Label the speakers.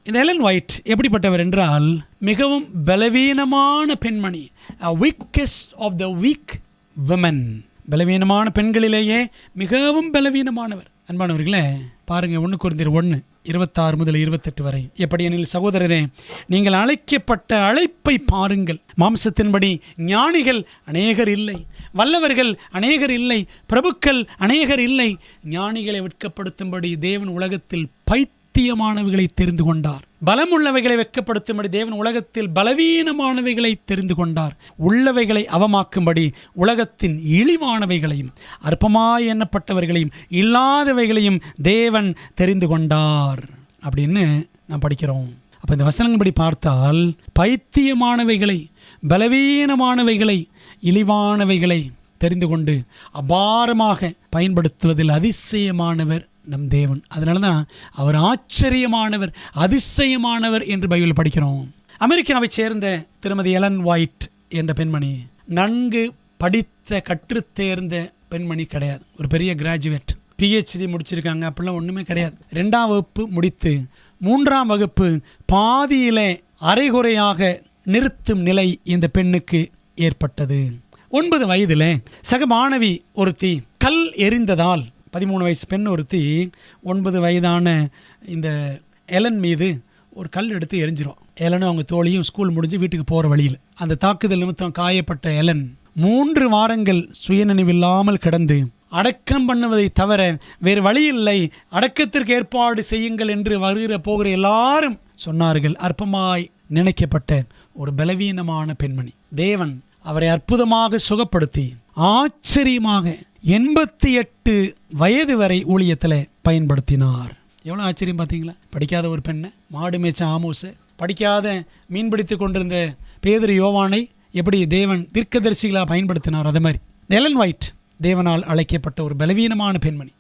Speaker 1: இந்த Elon white எப்படிப்பட்டவர் என்றால் மிகவும் பலவீனமான பெண்மணி, weakest of the weak women, பலவீனமான பெண்களிலேயே மிகவும் பலவீனமானவர். அன்பானவர்களே பாருங்க, 1 கொரிந்தியர் 1:26 முதல் 28 வரை. எப்படி எனில் சகோதரரே, நீங்கள் அழைக்கப்பட்ட அழைப்பை பாருங்கள். மாம்சத்தின்படி ஞானிகள் அநேகர் இல்லை, வல்லவர்கள் அநேகர் இல்லை, பிரபுக்கள் அநேகர் இல்லை. ஞானிகளை வெட்கப்படுத்தும்படி தேவன் உலகத்தில் பைத்தியமானவைகளை தெரிந்து கொண்டார். பலமுள்ளவைகளை வெட்கப்படுத்தும்படி தேவன் உலகத்தில் பலவீனமானவைகளை தெரிந்து கொண்டார். உள்ளவைகளை அவமாக்கும்படி உலகத்தின் இழிவானவைகளையும் அற்பமாய் எண்ணப்பட்டவர்களையும் இல்லாதவைகளையும் தேவன் தெரிந்து கொண்டார் அப்படின்னு நாம் படிக்கிறோம். அப்போ இந்த வசனங்கள்படி பார்த்தால் பைத்தியமானவைகளை, பலவீனமானவைகளை, இழிவானவைகளை தெரிந்து கொண்டு அபாரமாக பயன்படுத்துவதில் அதிசயமானவர் நம் தேவன். அதனால தான் அவர் ஆச்சரியமானவர், அதிசயமானவர் என்று பைபிள் படிக்கிறோம். அமெரிக்காவை சேர்ந்த திருமதி எலன் ஒயிட் என்ற பெண்மணி நன்கு படித்த கற்றுத் தேர்ந்த பெண்மணி கிடையாது. ஒரு பெரிய கிராஜுவேட், PhD முடிச்சிருக்காங்க அப்படிலாம் ஒன்றுமே கிடையாது. 2ஆம் வகுப்பு முடித்து 3ஆம் வகுப்பு பாதியிலே அரைகுறையாக நிறுத்தும் நிலை இந்த பெண்ணுக்கு ஏற்பட்டது. 9 வயதில் சக மாணவி ஒருத்தி கல் எறிந்ததால் 13 வயசு பெண் ஒருத்தி 9 வயதான இந்த எலன் மீது ஒரு கல் எடுத்து எரிஞ்சிரும். எலனும் அவங்க தோழியும் ஸ்கூல் முடிஞ்சு வீட்டுக்கு போகிற வழியில் அந்த தாக்குதல் நிமித்தம் காயப்பட்ட எலன் 3 வாரங்கள் சுயநினைவில்லாமல் கிடந்து அடக்கம் பண்ணுவதை தவிர வேறு வழி இல்லை, அடக்கத்திற்கு ஏற்பாடு செய்யுங்கள் என்று வருகிற போகிற எல்லாரும் சொன்னார்கள். அற்பமாய் நினைக்கப்பட்ட ஒரு பலவீனமான பெண்மணி. தேவன் அவரை அற்புதமாக சுகப்படுத்தி ஆச்சரியமாக 88 வயது வரை ஊழியத்தில் பயன்படுத்தினார். எவ்வளோ ஆச்சரியம் பார்த்தீங்களா? படிக்காத ஒரு பெண்ணை, மாடு மேய்ச்ச ஆமோஸை, படிக்காத மீன்பிடித்து கொண்டிருந்த பேதுரு யோவானை எப்படி தேவன் தீர்க்கதரிசிகளாக பயன்படுத்தினார். அதே மாதிரி எலன் ஒயிட் தேவனால் அழைக்கப்பட்ட ஒரு பலவீனமான பெண்மணி.